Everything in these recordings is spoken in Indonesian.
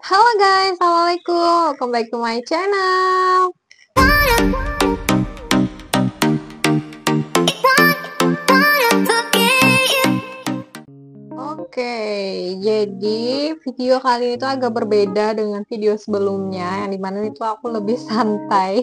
Halo guys, assalamualaikum. Welcome back to my channel. Oke, jadi video kali ini tuh agak berbeda dengan video sebelumnya, yang dimana itu aku lebih santai,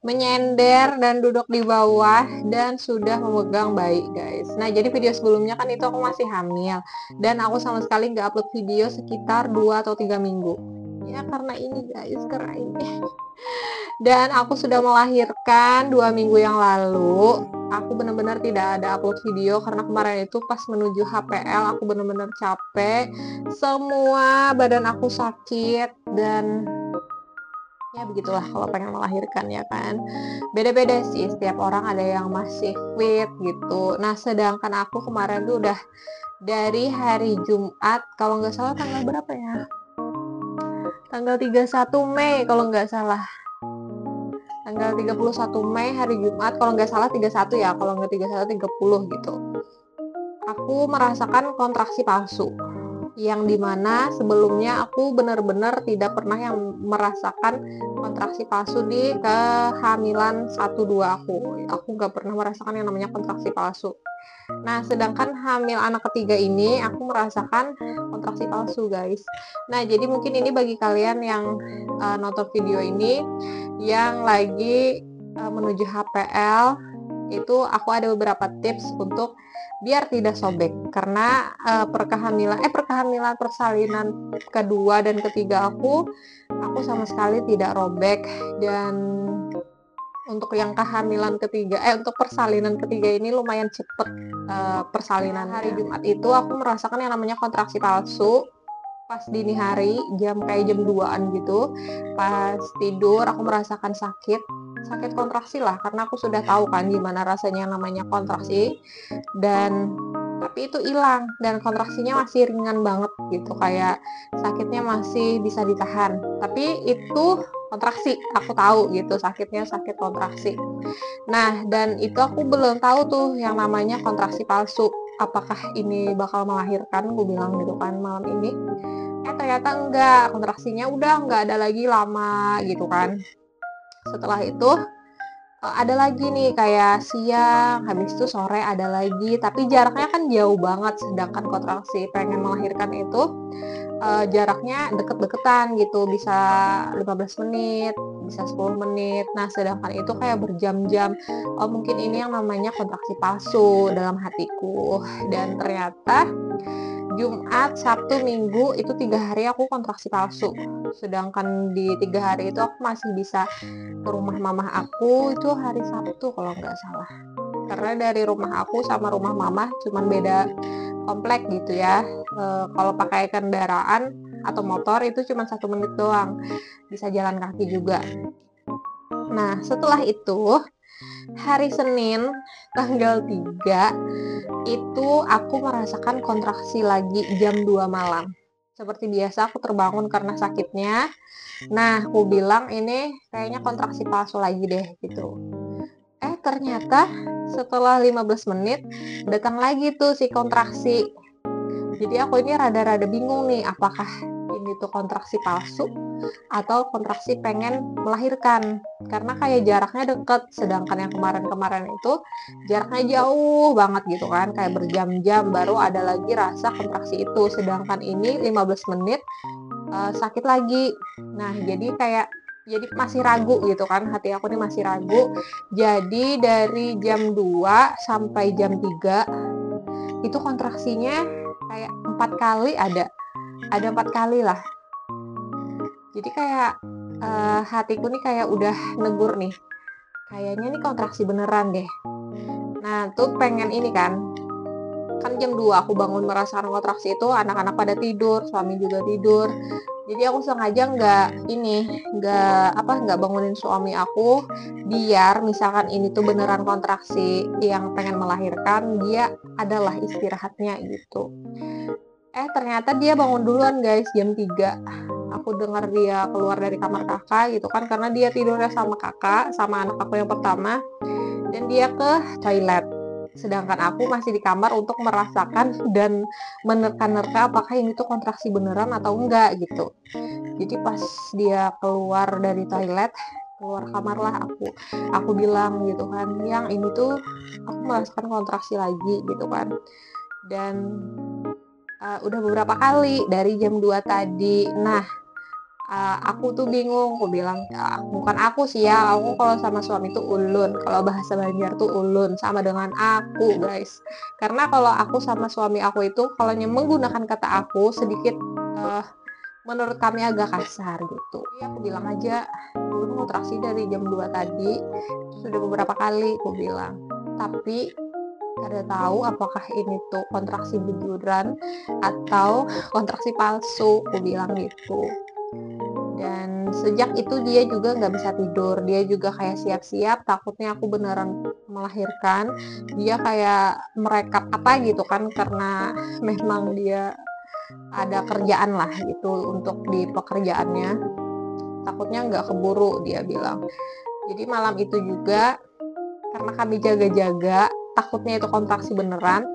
menyender dan duduk di bawah dan sudah memegang bayi guys. Nah, jadi video sebelumnya kan itu aku masih hamil dan aku sama sekali nggak upload video sekitar 2 atau 3 minggu. Ya karena ini guys, karena ini. Dan aku sudah melahirkan 2 minggu yang lalu. Aku benar-benar tidak ada upload video karena kemarin itu pas menuju HPL aku benar-benar capek. Semua badan aku sakit dan ya begitulah kalau pengen melahirkan ya kan. Beda-beda sih, setiap orang ada yang masih fit gitu. Nah, sedangkan aku kemarin tuh udah dari hari Jumat, kalau nggak salah tanggal berapa ya? Tanggal 31 Mei kalau nggak salah. Tanggal 31 Mei hari Jumat, kalau nggak salah 31 ya, kalau nggak 31 30 gitu. Aku merasakan kontraksi palsu, yang dimana sebelumnya aku benar-benar tidak pernah yang merasakan kontraksi palsu di kehamilan 1-2 aku nggak pernah merasakan yang namanya kontraksi palsu. Nah, sedangkan hamil anak ketiga ini aku merasakan kontraksi palsu guys. Nah, jadi mungkin ini bagi kalian yang nonton video ini yang lagi menuju HPL, itu aku ada beberapa tips untuk biar tidak sobek karena perkahamilan persalinan kedua dan ketiga aku sama sekali tidak robek. Dan untuk yang kehamilan ketiga untuk persalinan ketiga ini lumayan cepet. Persalinan hari Jumat itu aku merasakan yang namanya kontraksi palsu pas dini hari, kayak jam 2-an gitu. Pas tidur aku merasakan sakit kontraksi lah, karena aku sudah tahu kan gimana rasanya yang namanya kontraksi. Dan tapi itu hilang dan kontraksinya masih ringan banget gitu, kayak sakitnya masih bisa ditahan. Tapi itu kontraksi, aku tahu gitu sakitnya sakit kontraksi. Nah, dan itu aku belum tahu tuh yang namanya kontraksi palsu. Apakah ini bakal melahirkan, gue bilang gitu kan malam ini. Ternyata enggak, kontraksinya udah enggak ada lagi lama gitu kan. Setelah itu ada lagi nih kayak siang, habis itu sore ada lagi, tapi jaraknya kan jauh banget. Sedangkan kontraksi pengen melahirkan itu jaraknya deket-deketan gitu, bisa 15 menit, bisa 10 menit. Nah, sedangkan itu kayak berjam-jam. Oh, mungkin ini yang namanya kontraksi palsu dalam hatiku. Dan ternyata Jumat, Sabtu, Minggu itu 3 hari aku kontraksi palsu. Sedangkan di 3 hari itu aku masih bisa ke rumah mamah aku itu hari Sabtu kalau nggak salah. Karena dari rumah aku sama rumah mamah cuman beda komplek gitu ya. Kalau pakai kendaraan atau motor itu cuma 1 menit doang, bisa jalan kaki juga. Nah, setelah itu hari Senin tanggal 3 itu aku merasakan kontraksi lagi jam 2 malam. Seperti biasa aku terbangun karena sakitnya. Nah, aku bilang ini kayaknya kontraksi palsu lagi deh gitu. Ternyata setelah 15 menit datang lagi tuh si kontraksi. Jadi aku ini rada-rada bingung nih, apakah ini tuh kontraksi palsu atau kontraksi pengen melahirkan. Karena kayak jaraknya deket, sedangkan yang kemarin-kemarin itu jaraknya jauh banget gitu kan, kayak berjam-jam baru ada lagi rasa kontraksi itu. Sedangkan ini 15 menit sakit lagi. Nah, jadi masih ragu gitu kan, hati aku nih masih ragu. Jadi dari jam 2 sampai jam 3 itu kontraksinya kayak 4 kali ada 4 kali lah. Jadi kayak hatiku nih kayak udah negur nih, kayaknya nih kontraksi beneran deh. Nah, tuh pengen ini kan jam 2 aku bangun merasakan kontraksi itu, anak-anak pada tidur, suami juga tidur. Jadi aku sengaja nggak bangunin suami aku, biar misalkan ini tuh beneran kontraksi yang pengen melahirkan, dia adalah istirahatnya gitu. Ternyata dia bangun duluan guys, jam 3. Aku dengar dia keluar dari kamar kakak gitu kan, karena dia tidurnya sama kakak, sama anak aku yang pertama, dan dia ke toilet. Sedangkan aku masih di kamar untuk merasakan dan menerka-nerka apakah ini tuh kontraksi beneran atau enggak gitu. Jadi pas dia keluar dari toilet, keluar kamar lah, aku bilang gitu kan, "Yang ini tuh aku merasakan kontraksi lagi," gitu kan. Dan udah beberapa kali dari jam 2 tadi. Nah, aku tuh bingung, aku bilang, bukan aku sih ya, aku kalau sama suami tuh ulun, kalau bahasa Banjar tuh ulun, sama dengan aku guys. Karena kalau aku sama suami aku itu, kalau menggunakan kata aku sedikit, menurut kami agak kasar gitu. Jadi aku bilang aja, ulun kontraksi dari jam 2 tadi, sudah beberapa kali, aku bilang. Tapi kada tahu apakah ini tuh kontraksi beneran atau kontraksi palsu, aku bilang gitu. Dan sejak itu dia juga nggak bisa tidur, dia juga kayak siap-siap takutnya aku beneran melahirkan. Dia kayak merekap apa gitu kan, karena memang dia ada kerjaan lah gitu untuk di pekerjaannya, takutnya nggak keburu, dia bilang. Jadi malam itu juga karena kami jaga-jaga takutnya itu kontraksi beneran,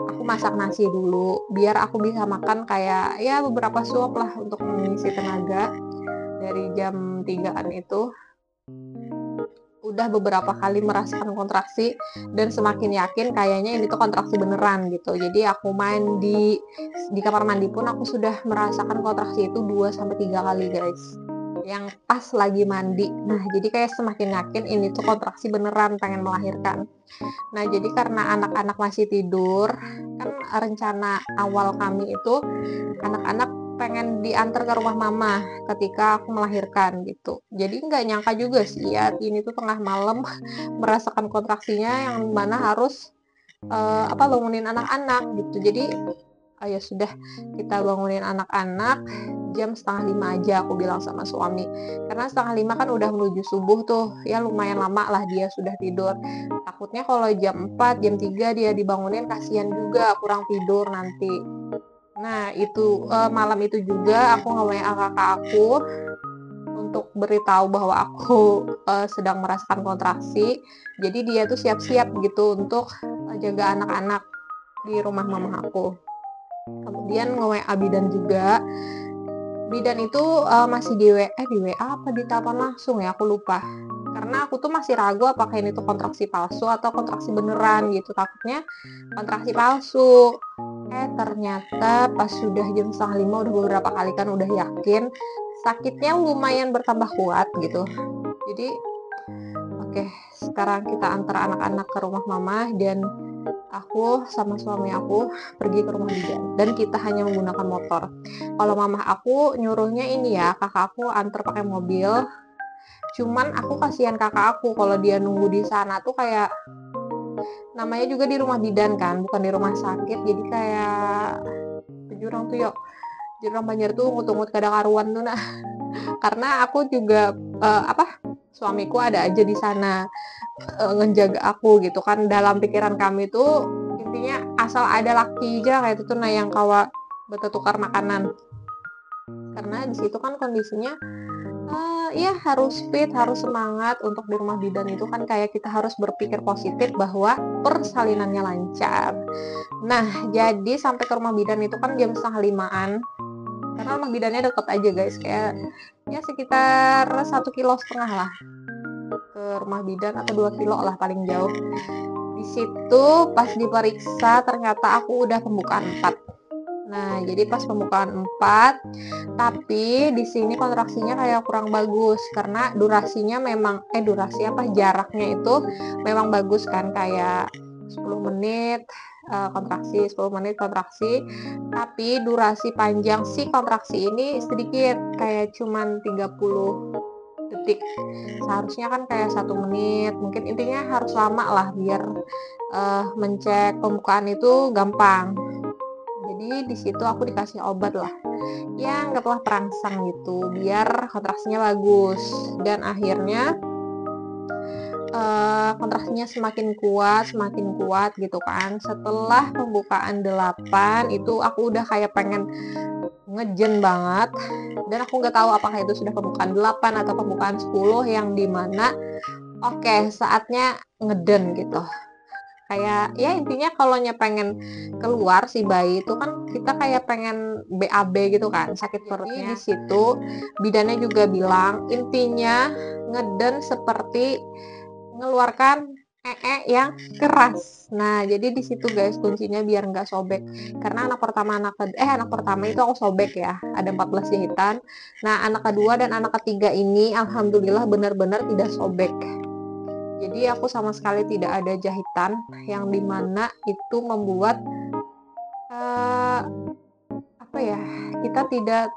aku masak nasi dulu biar aku bisa makan kayak ya beberapa suap lah untuk mengisi tenaga. Dari jam 3-an itu udah beberapa kali merasakan kontraksi dan semakin yakin kayaknya ini tuh kontraksi beneran gitu. Jadi aku mandi di kamar mandi pun aku sudah merasakan kontraksi itu 2 sampai 3 kali, guys. Yang pas lagi mandi. Nah, jadi kayak semakin yakin ini tuh kontraksi beneran pengen melahirkan. Nah, jadi karena anak-anak masih tidur, kan rencana awal kami itu anak-anak pengen diantar ke rumah mama ketika aku melahirkan gitu. Jadi nggak nyangka juga sih ya, ini tuh tengah malam merasakan kontraksinya yang mana harus bangunin anak-anak gitu. Jadi ya sudah, kita bangunin anak-anak jam 4:30 aja, aku bilang sama suami. Karena 4:30 kan udah menuju subuh tuh, ya lumayan lama lah dia sudah tidur. Takutnya kalau jam 4, jam 3 dia dibangunin kasihan juga kurang tidur nanti. Nah, itu malam itu juga aku nge-WA kakak aku untuk beritahu bahwa aku sedang merasakan kontraksi. Jadi dia tuh siap-siap gitu untuk jaga anak-anak di rumah mama aku. Kemudian nge-WA bidan juga. Bidan itu masih di WA apa di telepon langsung ya, aku lupa. Karena aku tuh masih ragu apakah ini tuh kontraksi palsu atau kontraksi beneran gitu. Takutnya kontraksi palsu. Ternyata pas sudah jam 4:30 udah beberapa kali kan udah yakin, sakitnya lumayan bertambah kuat gitu. Jadi oke, sekarang kita antar anak-anak ke rumah mama dan aku sama suami aku pergi ke rumah bidan dan kita hanya menggunakan motor. Kalau mama aku nyuruhnya ini ya, kakak aku antar pakai mobil. Cuman aku kasihan kakak aku kalau dia nunggu di sana tuh kayak namanya juga di rumah bidan kan, bukan di rumah sakit. Jadi kayak jurang tuh yuk. Jurang Banjar tuh ngut-ngut kada karuan tuh nah. Karena aku juga suamiku ada aja di sana ngejaga aku gitu kan. Dalam pikiran kami tuh intinya asal ada laki aja kayak itu tuh nah yang kawa bertukar makanan. Karena di situ kan kondisinya ya harus fit, harus semangat untuk di rumah bidan itu kan kayak kita harus berpikir positif bahwa persalinannya lancar. Nah, jadi sampai ke rumah bidan itu kan jam 4:30-an. Karena rumah bidannya deket aja guys, kayak ya sekitar 1,5 kilo lah ke rumah bidan atau 2 kilo lah paling jauh. Di situ pas diperiksa ternyata aku udah pembukaan 4. Nah, jadi pas pembukaan 4, tapi di sini kontraksinya kayak kurang bagus karena durasinya memang jaraknya itu memang bagus kan kayak 10 menit kontraksi, 10 menit kontraksi, tapi durasi panjang si kontraksi ini sedikit, kayak cuman 30 detik. Seharusnya kan kayak 1 menit, mungkin intinya harus lama lah biar mencek pembukaan itu gampang. Jadi di situ aku dikasih obat lah yang anggaplah perangsang gitu biar kontraksinya bagus dan akhirnya kontraksinya semakin kuat gitu kan. Setelah pembukaan 8 itu aku udah kayak pengen ngejen banget dan aku nggak tahu apakah itu sudah pembukaan 8 atau pembukaan 10 yang dimana oke, saatnya ngeden gitu. kayak ya intinya kalau pengen keluar si bayi itu kan kita kayak pengen BAB gitu kan, sakit perutnya. Di situ bidannya juga bilang intinya ngeden seperti mengeluarkan yang keras. Nah, jadi di situ guys kuncinya biar nggak sobek. Karena anak pertama itu aku sobek ya. Ada 14 jahitan. Nah, anak kedua dan anak ketiga ini alhamdulillah benar-benar tidak sobek. Jadi aku sama sekali tidak ada jahitan yang dimana itu membuat apa ya? Kita tidak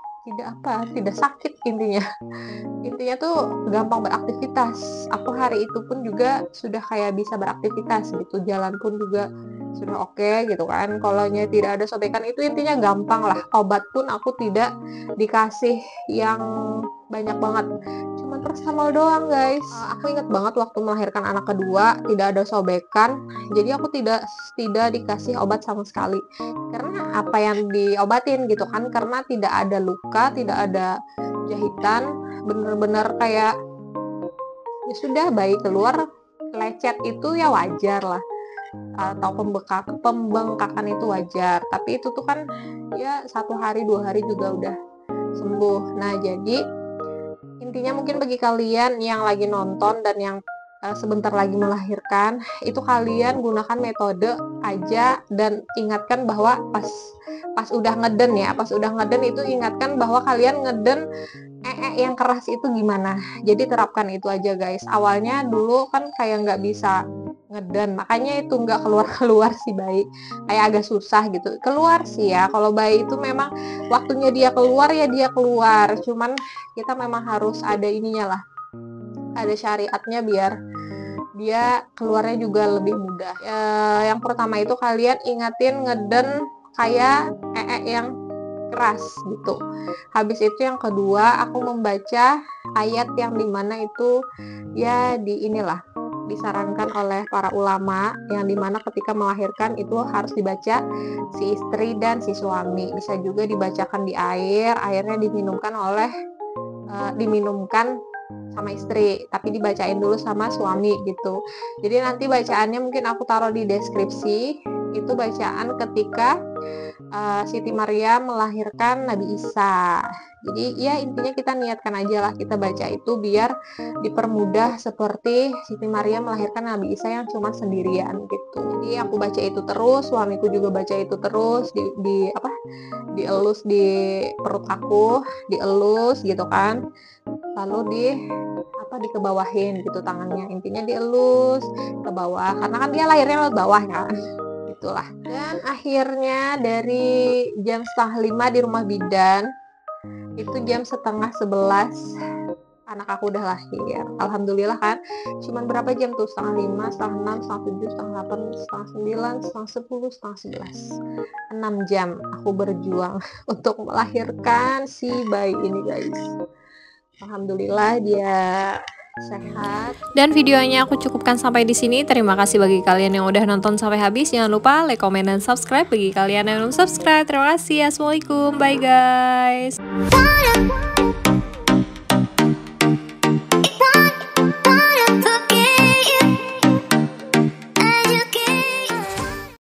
sakit intinya tuh gampang beraktivitas. Aku hari itu pun juga sudah kayak bisa beraktivitas gitu, jalan pun juga sudah oke gitu kan. Kalau tidak ada sobekan itu intinya gampang lah. Obat pun aku tidak dikasih yang banyak banget, cuman paracetamol doang guys. Aku ingat banget waktu melahirkan anak kedua tidak ada sobekan, jadi aku tidak dikasih obat sama sekali. Karena apa yang diobatin gitu kan, karena tidak ada luka, tidak ada jahitan, bener-bener kayak ya sudah bayi keluar lecet itu ya wajar lah, atau pembengkakan itu wajar, tapi itu tuh kan ya 1 hari 2 hari juga udah sembuh. Nah jadi intinya mungkin bagi kalian yang lagi nonton dan yang sebentar lagi melahirkan, itu kalian gunakan metode aja dan ingatkan bahwa pas udah ngeden ya, pas udah ngeden itu ingatkan bahwa kalian ngeden yang keras itu gimana. Jadi terapkan itu aja guys. Awalnya dulu kan kayak nggak bisa ngeden, makanya itu nggak keluar si bayi, kayak agak susah gitu keluar sih ya. Kalau bayi itu memang waktunya dia keluar ya dia keluar, cuman kita memang harus ada ininya lah, ada syariatnya biar dia keluarnya juga lebih mudah. Yang pertama itu kalian ingatin ngeden kayak yang keras gitu. Habis itu yang kedua aku membaca ayat yang dimana itu ya disarankan oleh para ulama, yang dimana ketika melahirkan itu harus dibaca si istri dan si suami. Bisa juga dibacakan di airnya diminumkan sama istri, tapi dibacain dulu sama suami gitu. Jadi nanti bacaannya mungkin aku taruh di deskripsi. Itu bacaan ketika Siti Maryam melahirkan Nabi Isa. Jadi ya intinya kita niatkan aja lah, kita baca itu biar dipermudah seperti Siti Maryam melahirkan Nabi Isa yang cuma sendirian gitu. Jadi aku baca itu terus, suamiku juga baca itu terus, dielus di perut aku, dielus gitu kan. Lalu dikebawahin gitu tangannya, intinya dielus ke bawah karena kan dia lahirnya lewat bawah kan. Itulah. Dan akhirnya dari jam 10:30 di rumah bidan itu jam 10:30 anak aku udah lahir. Alhamdulillah kan. Cuman berapa jam tuh? 5:30, 6:30, 7:30, 8:30, 9:30, 10:30, 11:30. 6 jam aku berjuang untuk melahirkan si bayi ini guys. Alhamdulillah dia sehat. Dan videonya aku cukupkan sampai di sini. Terima kasih bagi kalian yang udah nonton sampai habis. Jangan lupa like, comment, dan subscribe bagi kalian yang belum subscribe. Terima kasih. Assalamualaikum. Bye guys.